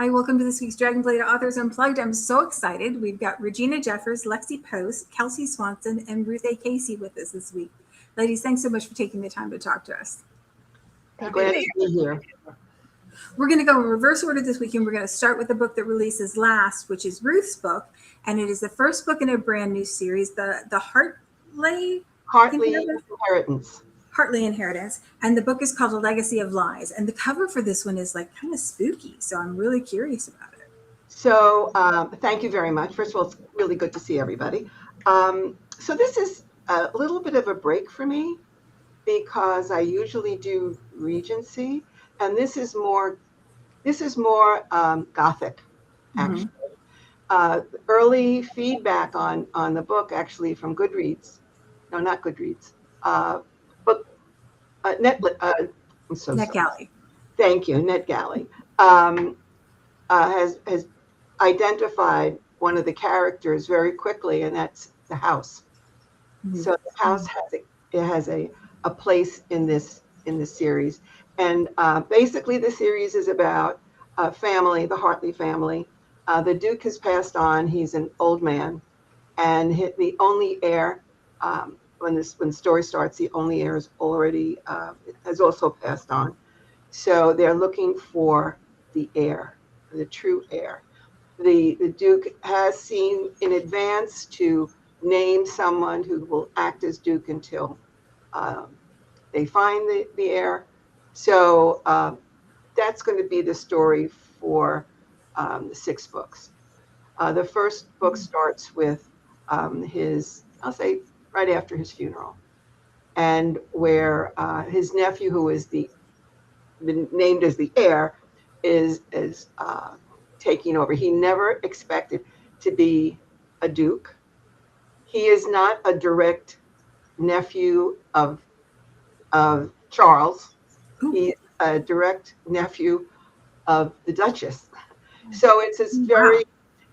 Hi, welcome to this week's Dragonblade Authors Unplugged. I'm so excited. We've got Regina Jeffers, Lexi Post, Kelsey Swanson, and Ruth Casie with us this week. Ladies, thanks so much for taking the time to talk to us. Glad to be here. We're going to go in reverse order this week, and we're going to start with the book that releases last, which is Ruth's book, and it is the first book in a brand new series, the Hartley Inheritance. Hartley Inheritance, and the book is called A Legacy of Lies, and the cover for this one is like kind of spooky, so I'm really curious about it. So thank you very much. First of all, it's really good to see everybody. So this is a little bit of a break for me because I usually do Regency, and this is more Gothic, actually. Early feedback on the book, actually, from Goodreads. No, not Goodreads. Book I'm so NetGalley. sorry. Thank you, NetGalley. Has identified one of the characters very quickly, and that's the house. So the house has a place in this series, and basically the series is about a family, the Hartley family. The Duke has passed on; he's an old man, and the only heir. When the story starts, the only heir is already has also passed on. So they're looking for the heir, the true heir. The Duke has seen in advance to name someone who will act as Duke until they find the heir. So that's going to be the story for the 6 books. The first book starts with I'll say, right after his funeral, and where his nephew, who is been named as the heir, is taking over. He never expected to be a duke. He is not a direct nephew of Charles. He's a direct nephew of the Duchess. So it's this very,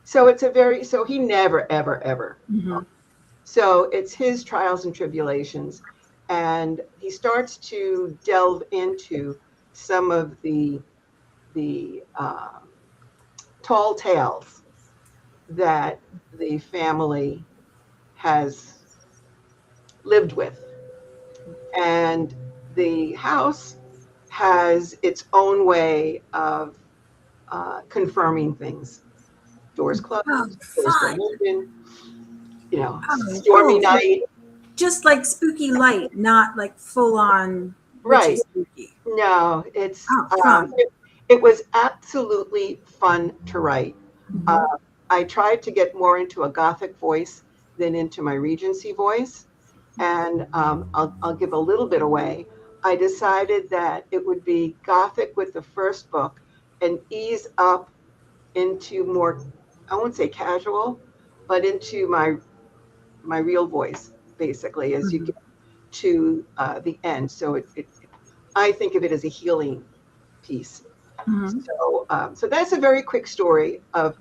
so he never, ever. So it's his trials and tribulations. And he starts to delve into some of the tall tales that the family has lived with. And the house has its own way of confirming things. Doors closed, doors don't open, stormy night. Just like spooky light, not like full on Right. spooky. No, it's it was absolutely fun to write. I tried to get more into a Gothic voice than into my Regency voice, and I'll give a little bit away. I decided that it would be Gothic with the first book and ease up into more, I won't say casual, but into my real voice, basically, as you get to the end. So I think of it as a healing piece. So that's a very quick story of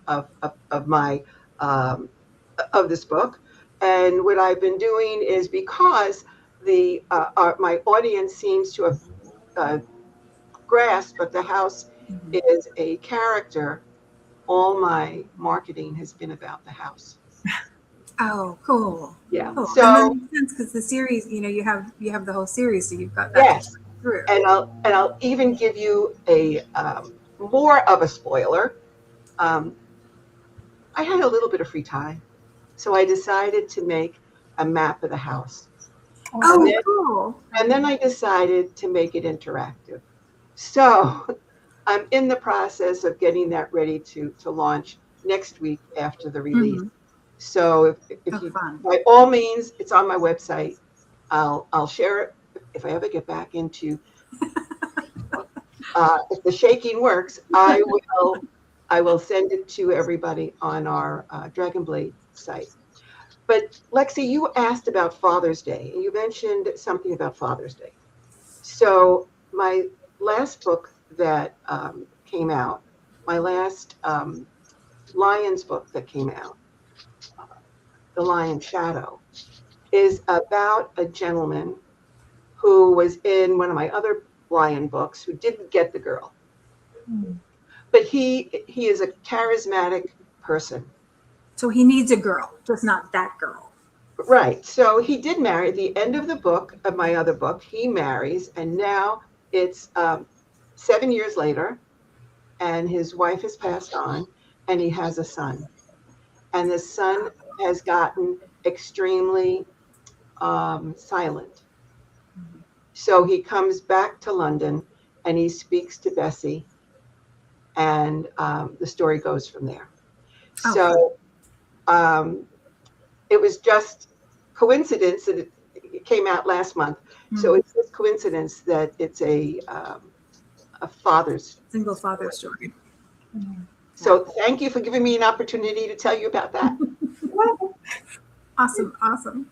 my of this book. And what I've been doing is, because my audience seems to have grasped that the house is a character, all my marketing has been about the house. Oh, cool. Yeah. Cool. So and that makes sense, because the series, you have the whole series, so you've got that yes, through. and I'll even give you a more of a spoiler. I had a little bit of free time, so I decided to make a map of the house. Cool. And then I decided to make it interactive. So I'm in the process of getting that ready to launch next week after the release. So if you, by all means, it's on my website. I'll share it if I ever get back into. If the shaking works, I will send it to everybody on our Dragonblade site. But Lexi, you asked about Father's Day, and you mentioned something about Father's Day. So my last book that came out, my last Lion's book that came out, The Lion's Shadow, is about a gentleman who was in one of my other Lion books who didn't get the girl, but he is a charismatic person. So he needs a girl, just not that girl. Right. So he did marry. At the end of the book, of my other book, he marries, and now it's 7 years later, and his wife has passed on, and he has a son. And the son has gotten extremely silent. So he comes back to London, and he speaks to Bessie, and the story goes from there. Okay. So it was just coincidence that it came out last month. So it's just coincidence that it's a father's single father story. So thank you for giving me an opportunity to tell you about that. Awesome.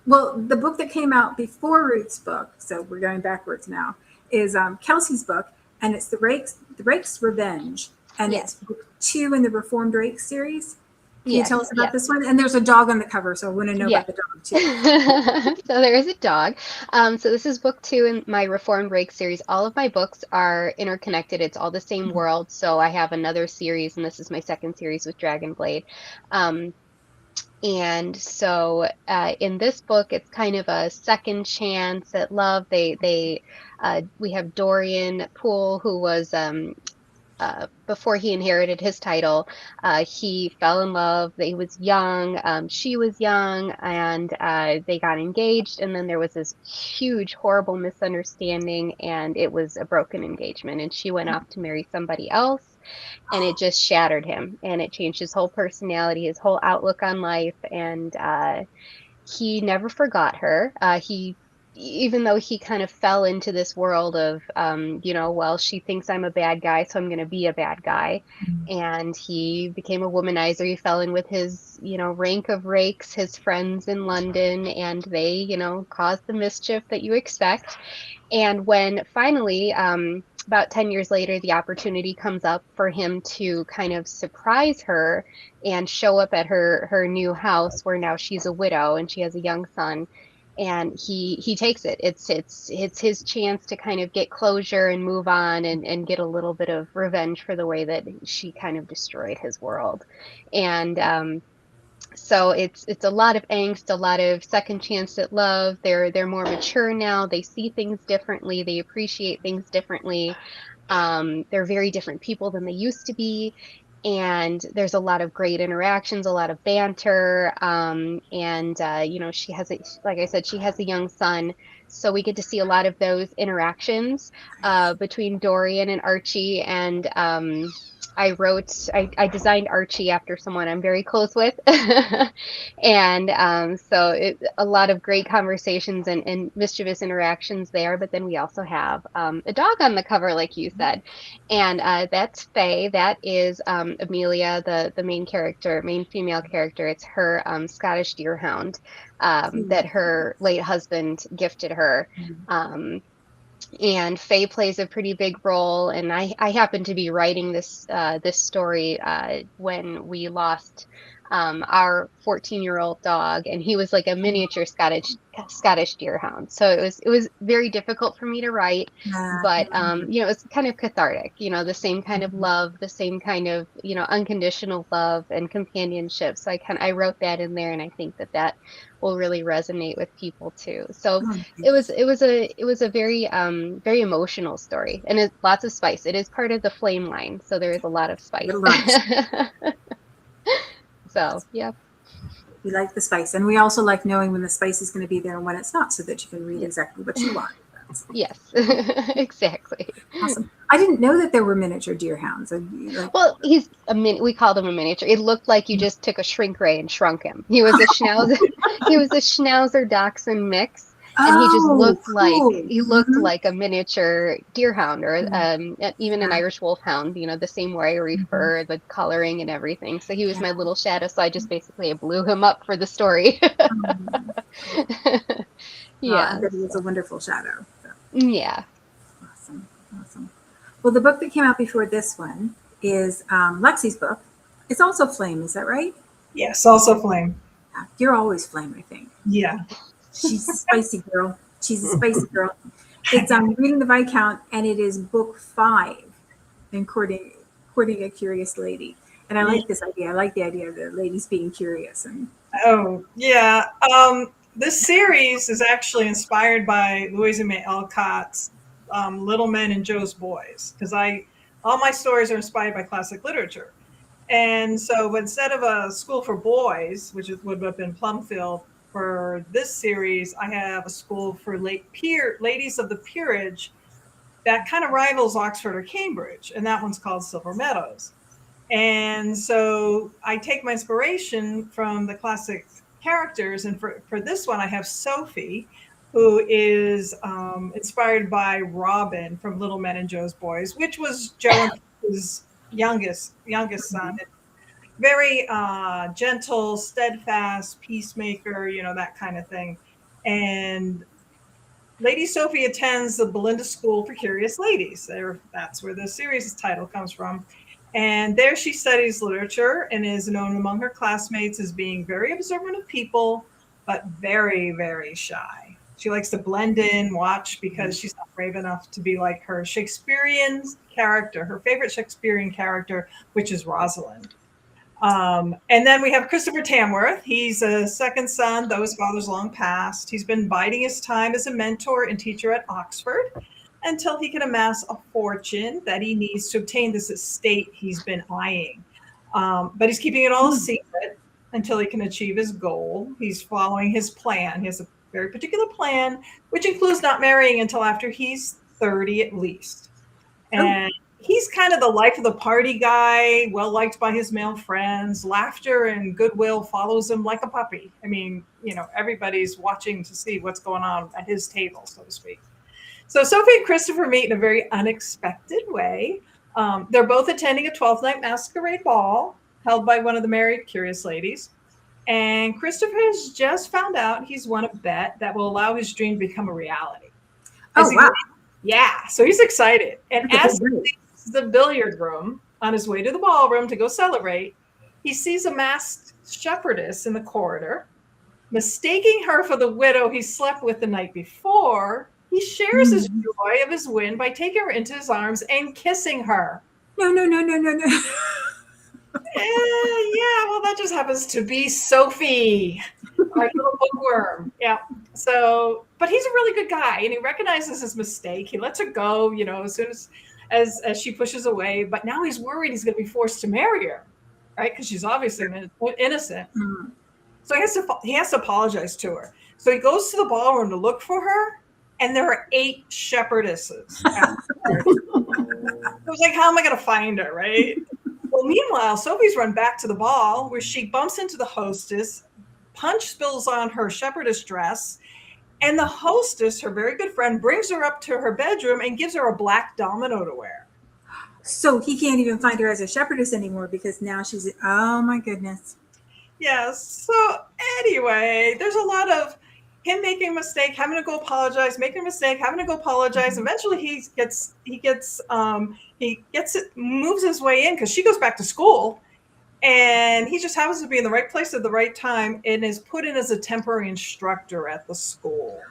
Well, the book that came out before Ruth's book, so we're going backwards now, is Kelsey's book, and it's the Rake's Revenge, and it's book 2 in the Reformed Rake series. Can you tell us about this one? And there's a dog on the cover, so I want to know about the dog too. So there is a dog. So this is book 2 in my Reformed Rake series. All of my books are interconnected. It's all the same world. So I have another series, and this is my second series with Dragonblade. And so in this book, it's kind of a second chance at love. We have Dorian Poole, who was before he inherited his title, he fell in love. He was young, she was young, and they got engaged. And then there was this huge, horrible misunderstanding, and it was a broken engagement. And she went off to marry somebody else, and it just shattered him, and it changed his whole personality, his whole outlook on life. And he never forgot her. Even though he kind of fell into this world of, well, she thinks I'm a bad guy, so I'm going to be a bad guy. And he became a womanizer. He fell in with his, rank of rakes, his friends in London, and they, caused the mischief that you expect. And when finally, about 10 years later, the opportunity comes up for him to kind of surprise her and show up at her new house, where now she's a widow and she has a young son. And he takes it. It's his chance to kind of get closure and move on and get a little bit of revenge for the way that she kind of destroyed his world. And so it's a lot of angst, a lot of second chance at love. They're more mature now. They see things differently. They appreciate things differently. They're very different people than they used to be. And there's a lot of great interactions, a lot of banter. She has, like I said, she has a young son. So we get to see a lot of those interactions between Dorian and Archie. And I designed Archie after someone I'm very close with. And so a lot of great conversations and mischievous interactions there. But then we also have a dog on the cover, like you said. And that's Faye. That is Amelia, the main female character. It's her Scottish Deerhound that her late husband gifted her. And Faye plays a pretty big role. And I happen to be writing this story when we lost our 14-year-old dog, and he was like a miniature Scottish Deerhound. So it was very difficult for me to write, but it was kind of cathartic. The same kind of love, the same kind of unconditional love and companionship. So I wrote that in there, and I think that will really resonate with people too. So it was a very very emotional story, and it's lots of spice. It is part of the Flame line, so there is a lot of spice. So, yeah. We like the spice. And we also like knowing when the spice is going to be there and when it's not, so that you can read exactly what you want. Yes, exactly. Awesome. I didn't know that there were miniature deerhounds. Well, he's we called him a miniature. It looked like you just took a shrink ray and shrunk him. He was a schnauzer. He was a schnauzer dachshund mix. And he just looked like a miniature deerhound, or even an Irish wolfhound, the same wiry fur, the coloring and everything. So he was my little shadow. So I just basically blew him up for the story. Yeah. That he was a wonderful shadow. So. Yeah. Awesome. Well, the book that came out before this one is Lexi's book. It's also Flame, is that right? Yes, also Flame. Yeah. You're always Flame, I think. Yeah. She's a spicy girl. It's Reading the Viscount, and it is book 5 and courting a curious lady. And I like this idea. I like the idea of the ladies being curious. And Oh, yeah. This series is actually inspired by Louisa May Alcott's Little Men and Joe's Boys, because all my stories are inspired by classic literature. And so instead of a school for boys, which would have been Plumfield, for this series, I have a school for ladies of the peerage that kind of rivals Oxford or Cambridge, and that one's called Silver Meadows. And so I take my inspiration from the classic characters, and for this one, I have Sophie, who is inspired by Robin from Little Men and Joe's Boys, which was Joe and his youngest son. Very gentle, steadfast, peacemaker, that kind of thing. And Lady Sophie attends the Belinda School for Curious Ladies. That's where the series title comes from. And there she studies literature and is known among her classmates as being very observant of people, but very, very shy. She likes to blend in, watch, because she's not brave enough to be like her Shakespearean character, her favorite Shakespearean character, which is Rosalind. And then we have Christopher Tamworth. He's a second son, though his father's long passed. He's been biding his time as a mentor and teacher at Oxford until he can amass a fortune that he needs to obtain this estate he's been eyeing. But he's keeping it all a secret until he can achieve his goal. He's following his plan. He has a very particular plan, which includes not marrying until after he's 30 at least. And he's kind of the life of the party guy, well liked by his male friends. Laughter and goodwill follows him like a puppy. I mean, everybody's watching to see what's going on at his table, so to speak. So Sophie and Christopher meet in a very unexpected way. They're both attending a 12th night masquerade ball held by one of the married curious ladies. And Christopher has just found out he's won a bet that will allow his dream to become a reality. wow. Yeah, so he's excited. And as he leaves the billiard room on his way to the ballroom to go celebrate, he sees a masked shepherdess in the corridor. Mistaking her for the widow he slept with the night before, he shares his joy of his win by taking her into his arms and kissing her. No. Yeah, well, that just happens to be Sophie, our little bookworm. Yeah. So, but he's a really good guy, and he recognizes his mistake. He lets her go, as soon as she pushes away. But now he's worried he's going to be forced to marry her, right? Because she's obviously innocent. Mm-hmm. So he has to apologize to her. So he goes to the ballroom to look for her, and there are 8 shepherdesses. I was like, how am I going to find her, right? Well, meanwhile, Sophie's run back to the ball where she bumps into the hostess. Punch spills on her shepherdess dress, and the hostess, her very good friend, brings her up to her bedroom and gives her a black domino to wear. So he can't even find her as a shepherdess anymore because now she's, oh my goodness. Yes. So anyway, there's a lot of him making a mistake, having to go apologize, making a mistake, having to go apologize. Eventually moves his way in because she goes back to school, and he just happens to be in the right place at the right time and is put in as a temporary instructor at the school.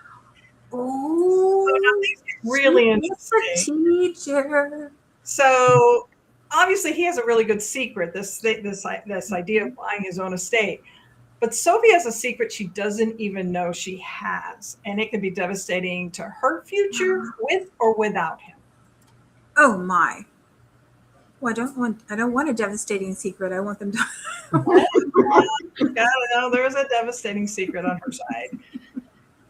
Oh, so nothing's really interesting. Teacher. So obviously he has a really good secret, this idea of buying his own estate. But Sophie has a secret she doesn't even know she has, and it can be devastating to her future with or without him. Oh my! Well, I don't want a devastating secret. I want them to. No, there's a devastating secret on her side.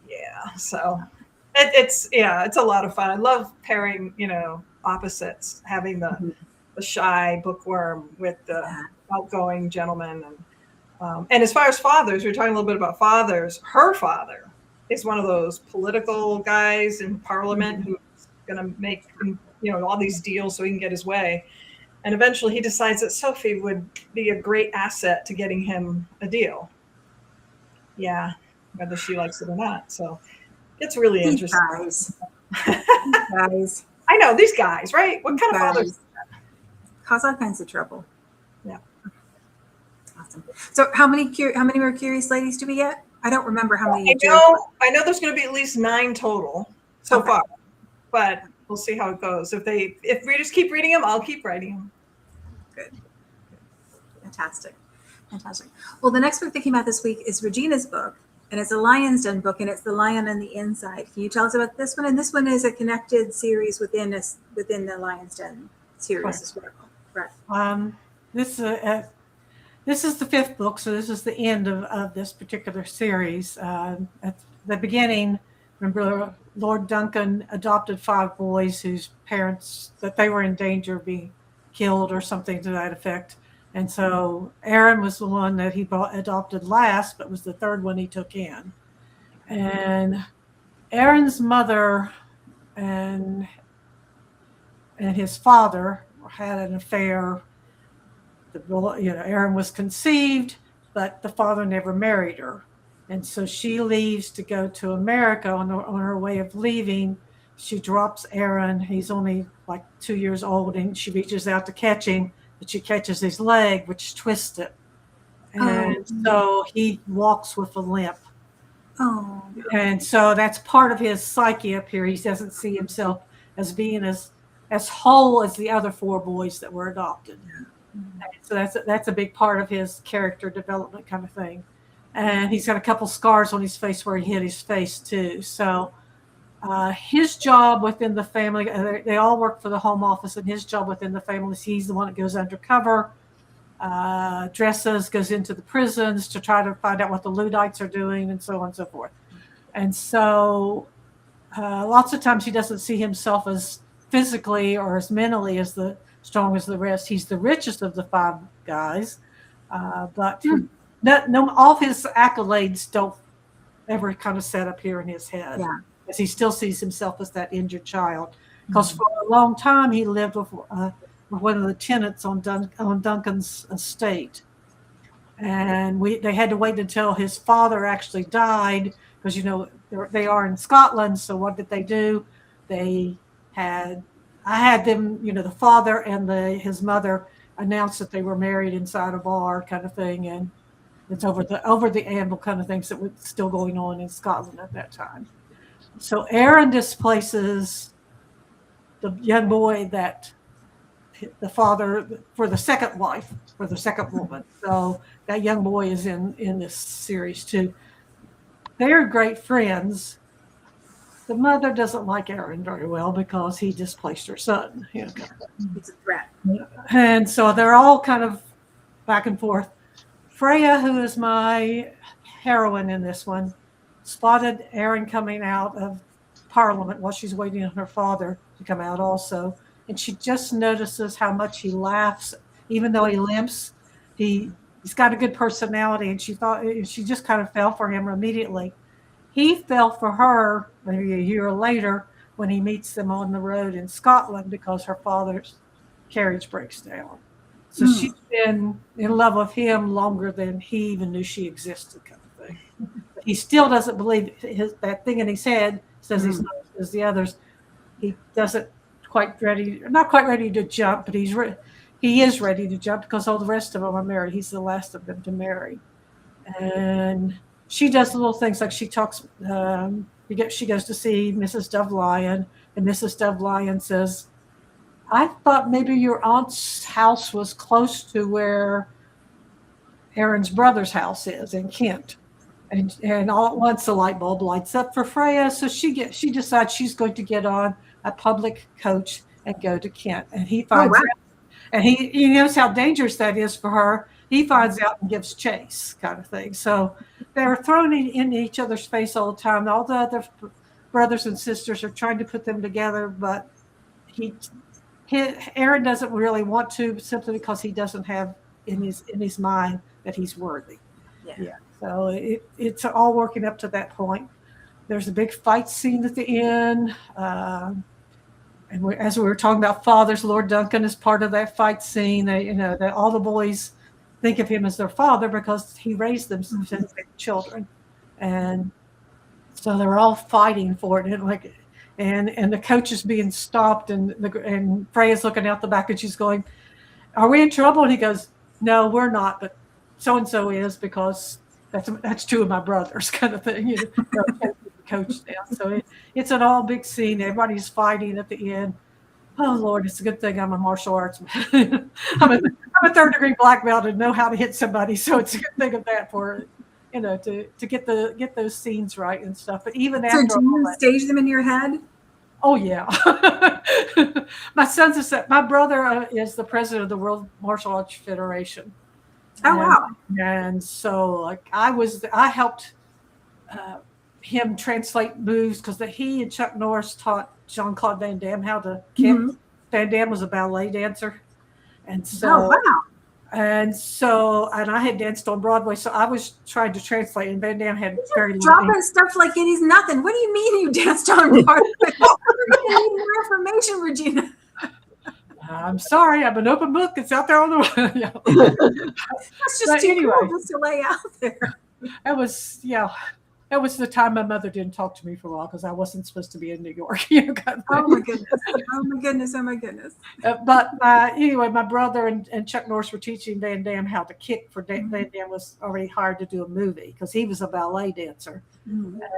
Yeah, so it's a lot of fun. I love pairing, opposites, having the shy bookworm with the outgoing gentleman. And as far as fathers, we were talking a little bit about fathers. Her father is one of those political guys in Parliament who's going to make, all these deals so he can get his way. And eventually he decides that Sophie would be a great asset to getting him a deal. Yeah, whether she likes it or not. So it's really interesting. These guys. I know, these guys, right? What kind of fathers? Cause all kinds of trouble. Yeah. Awesome. So how many more curious ladies do we get? I don't remember how many. I know there's going to be at least 9 total so far, but we'll see how it goes. If readers keep reading them, I'll keep writing them. Good. Fantastic. Fantastic. Well, the next book that came out this week is Regina's book, and it's a Lion's Den book, and it's The Lion on the Inside. Can you tell us about this one? And this one is a connected series within the Lion's Den series as well. Right. This is the 5th book, so this is the end of this particular series. At the beginning, remember, Lord Duncan adopted 5 boys whose parents, that they were in danger of being killed or something to that effect. And so Aaron was the one that he adopted last, but was the 3rd one he took in. And Aaron's mother and his father had an affair. Aaron was conceived, but the father never married her. And so she leaves to go to America. On her way of leaving, she drops Aaron. He's only like 2 years old, and she reaches out to catch him, but she catches his leg, which twists it. And so he walks with a limp. Oh. And so that's part of his psyche up here. He doesn't see himself as being as whole as the other 4 boys that were adopted. So that's a big part of his character development kind of thing. And he's got a couple scars on his face where he hit his face too. So his job within the family, they all work for the home office, and his job within the family is he's the one that goes undercover, dresses, goes into the prisons to try to find out what the Luddites are doing, and so on and so forth. And so lots of times he doesn't see himself as physically or as mentally as strong as the rest. He's the richest of the 5 guys, but all of his accolades don't ever kind of set up here in his head. Yeah. Because he still sees himself as that injured child. Because for a long time he lived with one of the tenants on Duncan's estate, and they had to wait until his father actually died, because they are in Scotland. So what did they do? I had them, the father and his mother announced that they were married inside a bar kind of thing, and it's over the anvil kind of things that were still going on in Scotland at that time. So Aaron displaces the young boy that the father for the second wife, for the second woman. So that young boy is in this series too. They're great friends. The mother doesn't like Aaron very well because he displaced her son. It's a threat. And so they're all kind of back and forth. Freya, who is my heroine in this one, spotted Aaron coming out of Parliament while she's waiting on her father to come out also. And she just notices how much he laughs, even though he limps. He's got a good personality, and she just kind of fell for him immediately. He fell for her maybe a year later when he meets them on the road in Scotland because her father's carriage breaks down. So she's been in love with him longer than he even knew she existed, kind of thing. But he still doesn't believe that thing in his head says he's not as the others. He doesn't not quite ready to jump, but he is ready to jump because all the rest of them are married. He's the last of them to marry. And she does little things like she talks, she goes to see Mrs. Dovelyon, and Mrs. Dovelyon says, I thought maybe your aunt's house was close to where Aaron's brother's house is in Kent. And all at once the light bulb lights up for Freya. So she decides she's going to get on a public coach and go to Kent. And he finds out, and he knows how dangerous that is for her. He finds out and gives chase, kind of thing. So they're thrown in each other's face all the time. All the other brothers and sisters are trying to put them together, but Aaron doesn't really want to, simply because he doesn't have in his mind that he's worthy. Yeah. So it's all working up to that point. There's a big fight scene at the end. As we were talking about fathers, Lord Duncan is part of that fight scene. That all the boys think of him as their father because he raised them since they were children, and so they're all fighting for it. And the coach is being stopped, and Freya's looking out the back, and she's going, "Are we in trouble?" And he goes, "No, we're not, but so and so is, because that's 2 of my brothers," kind of thing. coach down. So it's an all big scene. Everybody's fighting at the end. Oh Lord, it's a good thing I'm a martial arts man. I'm a third degree black belt and know how to hit somebody. So it's a good thing of that for, to get those scenes right and stuff. But even So after do you stage them in your head? oh yeah, my brother is the president of the World Martial Arts Federation. Oh wow! And so like I helped him translate moves because he and Chuck Norris taught Jean-Claude Van Damme how to kick. Mm-hmm. Van Damme was a ballet dancer, and Oh wow! And I had danced on Broadway, so I was trying to translate, and Van Damme had very dropping stuff like it is nothing. What do you mean you danced on Broadway? We're need more information, Regina. I'm sorry, I'm an open book. It's out there on the yeah. That's just But too anyway. cool just to lay out there. That was the time my mother didn't talk to me for a while because I wasn't supposed to be in New York. Kind of Oh my goodness! Oh my goodness! Oh my goodness! But anyway, my brother and Chuck Norris were teaching Van Damme how to kick. Van Damme was already hired to do a movie because he was a ballet dancer,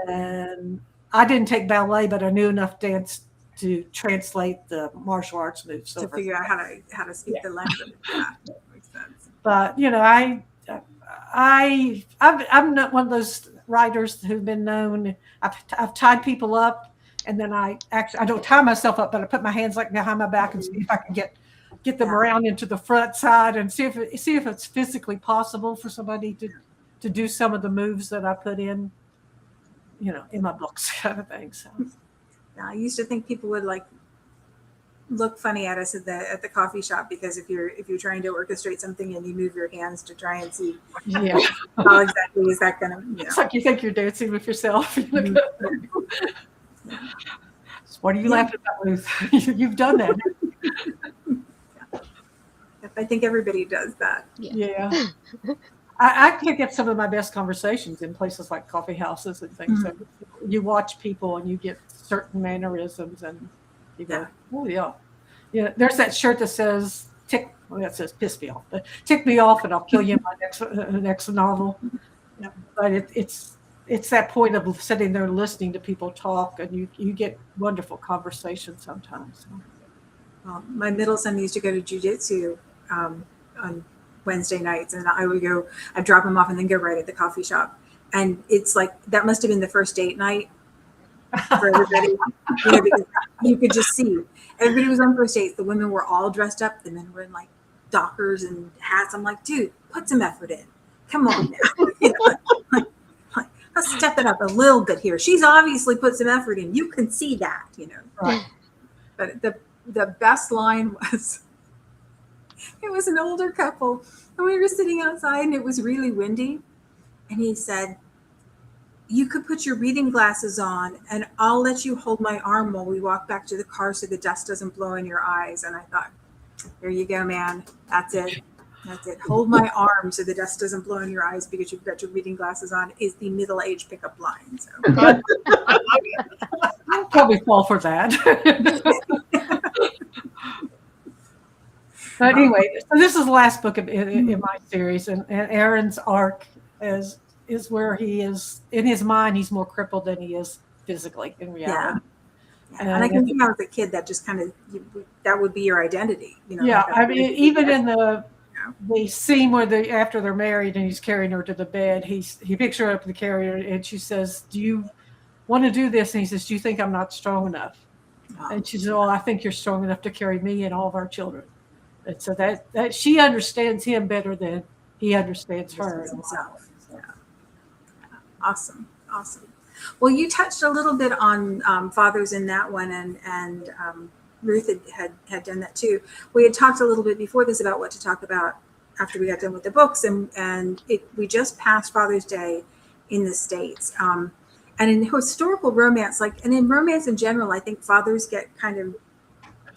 and I didn't take ballet, but I knew enough dance to translate the martial arts moves to figure out how to speak the language. Yeah, that makes sense. But I'm not one of those writers who've been known. I've tied people up, and then I don't tie myself up, but I put my hands like behind my back and see if I can get them around into the front side and see if it's physically possible for somebody to do some of the moves that I put in my books, kind of thing. So I used to think people would like look funny at us at the coffee shop because if you're trying to orchestrate something and you move your hands to try and see how exactly is that gonna It's like you think you're dancing with yourself. What are you laughing about, Ruth? You've done that. I think everybody does that. Yeah. I can get some of my best conversations in places like coffee houses and things. So you watch people and you get certain mannerisms and you go, oh yeah. There's that shirt that says that says piss me off, but tick me off and I'll kill you in my next novel. Yep. But it's that point of sitting there listening to people talk and you get wonderful conversation sometimes. Well, my middle son used to go to jiu-jitsu on Wednesday nights, and I'd drop him off and then go right at the coffee shop. And it's like, that must have been the first date night for everybody, because you could just see everybody was on first dates. The women were all dressed up. The men were in like dockers and hats. I'm like, dude, put some effort in. Come on now. Let's step it up a little bit here. She's obviously put some effort in. You can see that, Right. But the best line was, it was an older couple, and we were sitting outside, and it was really windy. And he said, "You could put your reading glasses on, and I'll let you hold my arm while we walk back to the car so the dust doesn't blow in your eyes." And I thought, there you go, man. That's it. That's it. Hold my arm so the dust doesn't blow in your eyes because you've got your reading glasses on is the middle-aged pickup line. So I'll probably fall for that. But anyway, so this is the last book in my series, and Aaron's arc is where he is in his mind. He's more crippled than he is physically in reality. Yeah. And I can think how as a kid that just kind of that would be your identity. I mean, even in the scene where after they're married and he's carrying her to the bed, he picks her up in the carrier and she says, "Do you want to do this?" And he says, "Do you think I'm not strong enough?" And she says, "Oh, I think you're strong enough to carry me and all of our children." And so that she understands him better than he understands her himself. Yeah. Awesome. Well, you touched a little bit on fathers in that one, and Ruth had done that too. We had talked a little bit before this about what to talk about after we got done with the books, and we just passed Father's Day in the States. And in historical romance, and in romance in general, I think fathers get kind of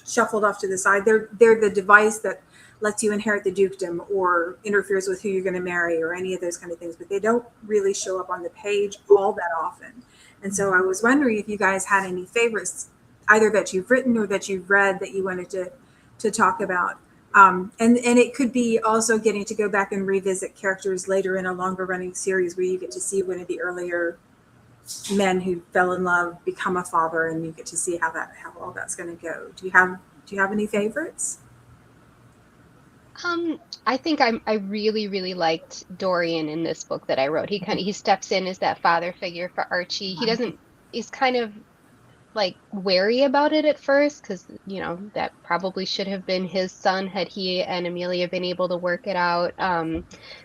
shuffled off to the side. They're the device that lets you inherit the dukedom or interferes with who you're going to marry or any of those kind of things, but they don't really show up on the page all that often. And so I was wondering if you guys had any favorites, either that you've written or that you've read that you wanted to talk about. And it could be also getting to go back and revisit characters later in a longer running series where you get to see one of the earlier men who fell in love become a father, and you get to see how all that's going to go. Do you have any favorites? I think I really, really liked Dorian in this book that I wrote. He steps in as that father figure for Archie. He's kind of like wary about it at first because, that probably should have been his son had he and Amelia been able to work it out.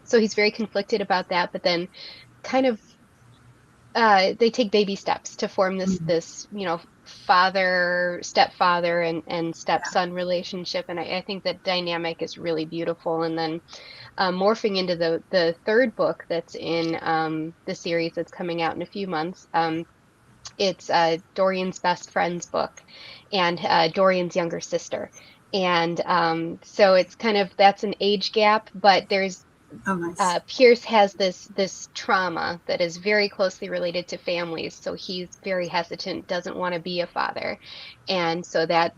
So he's very conflicted about that, but then kind of they take baby steps to form this father stepfather and stepson relationship, and I think that dynamic is really beautiful. And then morphing into the third book that's in the series that's coming out in a few months. It's Dorian's best friend's book and Dorian's younger sister, and so it's kind of, that's an age gap, but there's Nice. Pierce has this trauma that is very closely related to families, so he's very hesitant, doesn't want to be a father, and so that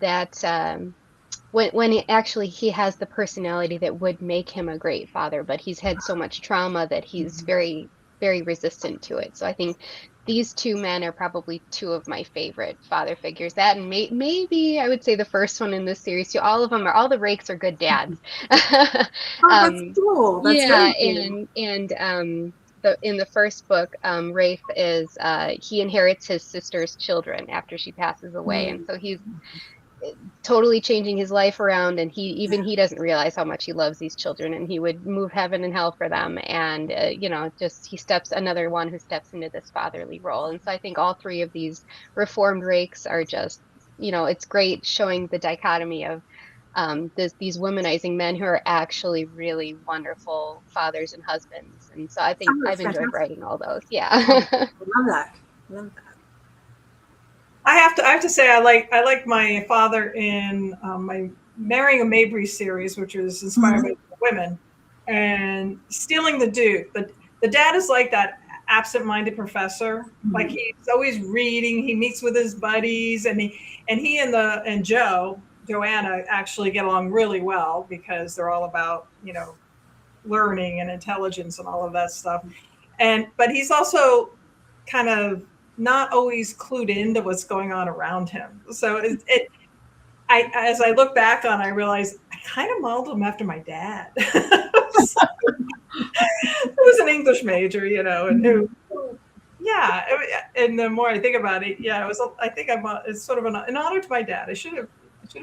when he has the personality that would make him a great father, but he's had so much trauma that he's very, very resistant to it. So I think these two men are probably two of my favorite father figures. That and maybe I would say the first one in this series too. All the Rakes are good dads. That's cool. That's yeah, very cool. and in the first book, Rafe is he inherits his sister's children after she passes away, and so he's totally changing his life around, and he doesn't realize how much he loves these children, and he would move heaven and hell for them, and he steps another one who steps into this fatherly role. And so I think all three of these reformed Rakes are just, it's great showing the dichotomy of these womanizing men who are actually really wonderful fathers and husbands. And so I think I've enjoyed writing all those. Yeah. I love that. I have to say I like my father in my Marrying a Mabry series, which was inspired by women, and Stealing the Duke. But the dad is like that absent-minded professor. Like he's always reading. He meets with his buddies, and he and Joanna actually get along really well because they're all about learning and intelligence and all of that stuff. But he's also kind of not always clued into what's going on around him. So as I look back on, I realize I kind of modeled him after my dad. Who was an English major, and who, and the more I think about it, it's sort of an honor to my dad. I should have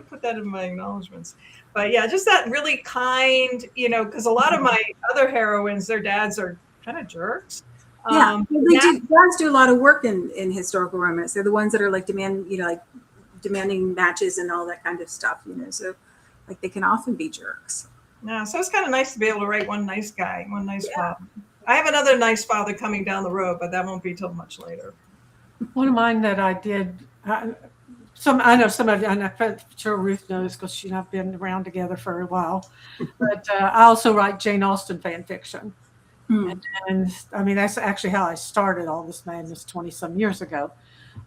put that in my acknowledgments. But yeah, just that really kind, because a lot of my other heroines, their dads are kind of jerks. Dads do a lot of work in historical romance. They're the ones that are like demanding matches and all that kind of stuff, so like they can often be jerks. Yeah, so it's kind of nice to be able to write one nice guy, one nice father. I have another nice father coming down the road, but that won't be till much later. One of mine that I did, I know some of you, and I'm sure Ruth knows because she and I've been around together for a while, but I also write Jane Austen fan fiction. And I mean, that's actually how I started all this madness 20 some years ago.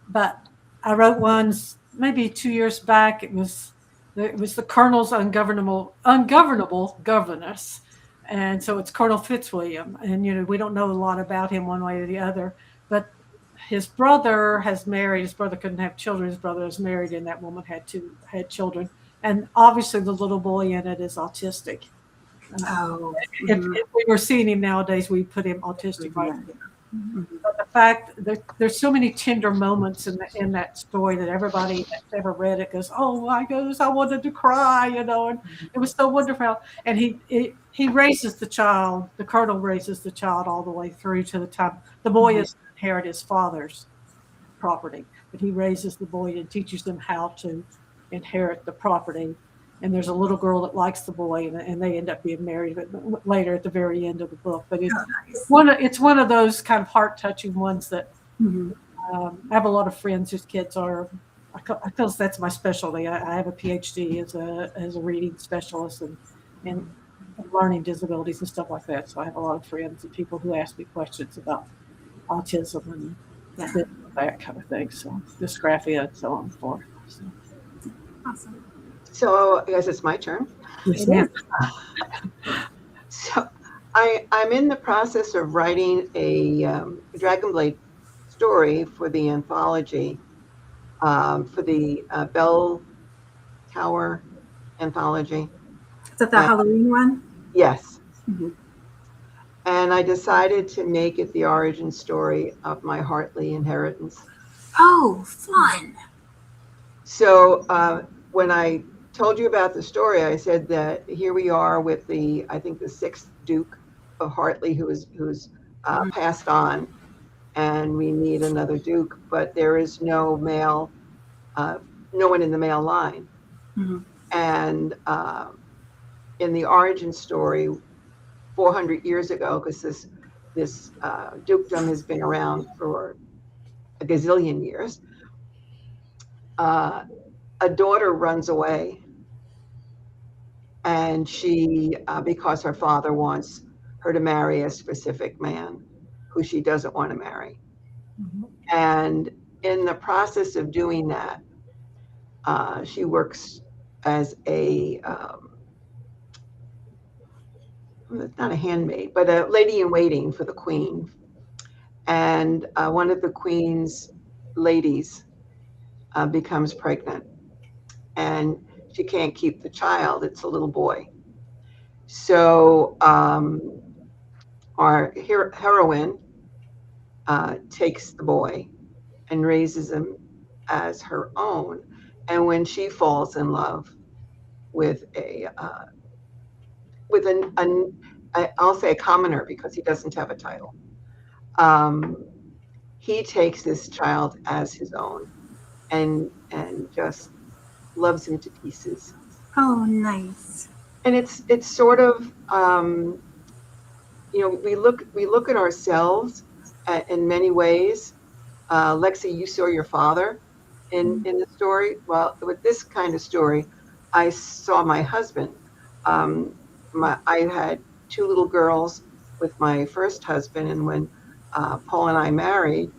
But I wrote one maybe 2 years back. It was the Colonel's ungovernable governess. And so it's Colonel Fitzwilliam. And, we don't know a lot about him one way or the other. But his brother has married. His brother couldn't have children. His brother is married, and that woman had children. And obviously the little boy in it is autistic. If we were seeing him nowadays, we put him autistic right there. But the fact that there's so many tender moments in that story that everybody that's ever read it goes, I wanted to cry, and it was so wonderful. And he raises the child. The Colonel raises the child all the way through to the time the boy is to inherit his father's property, but he raises the boy and teaches them how to inherit the property. And there's a little girl that likes the boy, and they end up being married later at the very end of the book. But it's one of those kind of heart-touching ones that I have a lot of friends whose kids are, because that's my specialty. I have a PhD as a reading specialist and learning disabilities and stuff like that. So I have a lot of friends and people who ask me questions about autism and that kind of thing. So dysgraphia and so on and so forth. So. Awesome. So I guess it's my turn. Yes, So I'm in the process of writing a Dragonblade story for the anthology, for the Bell Tower anthology. Is that the Halloween one? Yes. Mhm. And I decided to make it the origin story of my Hartley inheritance. Oh, fun. So when I told you about the story, I said that here we are with I think the sixth Duke of Hartley who's Mhm. passed on, and we need another Duke, but there is no male, no one in the male line. Mhm. And in the origin story, 400 years ago, because this dukedom has been around for a gazillion years, a daughter runs away, and she, because her father wants her to marry a specific man who she doesn't want to marry. Mhm. And in the process of doing that, she works as not a handmaid, but a lady in waiting for the queen. And one of the queen's ladies becomes pregnant, and she can't keep the child. It's a little boy. So our heroine takes the boy and raises him as her own. And when she falls in love with I'll say a commoner because he doesn't have a title, he takes this child as his own and just loves him to pieces. Oh, nice. And it's sort of we look at ourselves in many ways. Lexi, you saw your father in the story. Well, with this kind of story, I saw my husband. I had two little girls with my first husband, and when Paul and I married,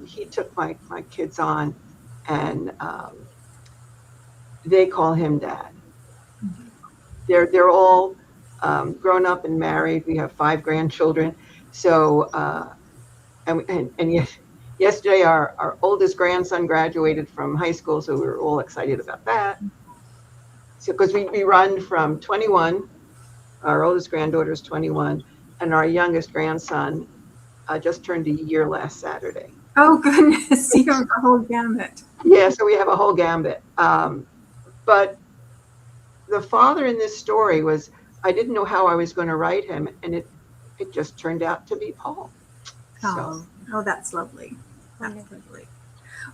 he took my kids on, and they call him Dad. They're all grown up and married. We have 5 grandchildren. So yesterday our oldest grandson graduated from high school, so we were all excited about that. So because we run from 21, our oldest granddaughter is 21, and our youngest grandson just turned a year last Saturday. Oh, goodness. You have the whole gamut. Yeah, so we have a whole gambit. But the father in this story was, I didn't know how I was going to write him, and it just turned out to be Paul. So. Oh, that's lovely. That's lovely.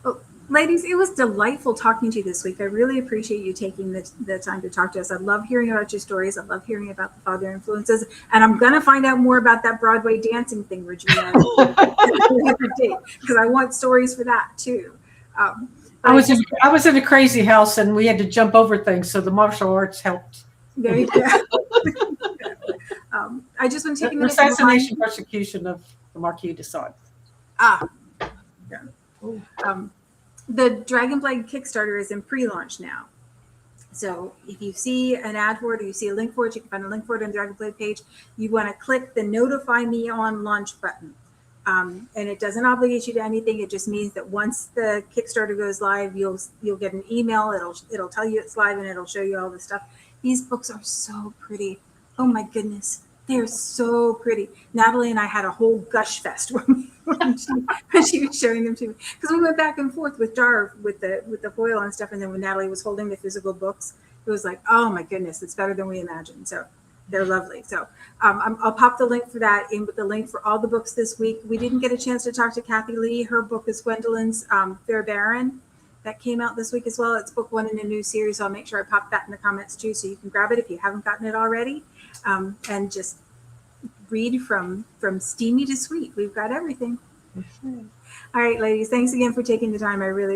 Well, ladies, it was delightful talking to you this week. I really appreciate you taking the time to talk to us. I love hearing about your stories. I love hearing about the father influences. And I'm going to find out more about that Broadway dancing thing, Regina, because I want stories for that too. I was in a crazy house and we had to jump over things, so the martial arts helped. There you go. I just want to take a The minute. assassination persecution of the Marquis de Sade. Yeah. The Dragonblade Kickstarter is in pre-launch now. So if you see an ad for it or you see a link for it, you can find a link for it on the Dragonblade page. You want to click the notify me on launch button. And it doesn't obligate you to anything. It just means that once the Kickstarter goes live, you'll get an email. It'll tell you it's live and it'll show you all the stuff. These books are so pretty. Oh my goodness. They're so pretty. Natalie and I had a whole gush fest when she was showing them to me, because we went back and forth with Jar with the foil and stuff, and then when Natalie was holding the physical books, it was like, oh my goodness, it's better than we imagined. So they're lovely. So I'll pop the link for that in with the link for all the books this week. We didn't get a chance to talk to Kathy Lee. Her book is Gwendolyn's Fair Baron. That came out this week as well. It's book 1 in a new series. I'll make sure I pop that in the comments too, so you can grab it if you haven't gotten it already. And just read from steamy to sweet. We've got everything. All right, ladies, thanks again for taking the time. I really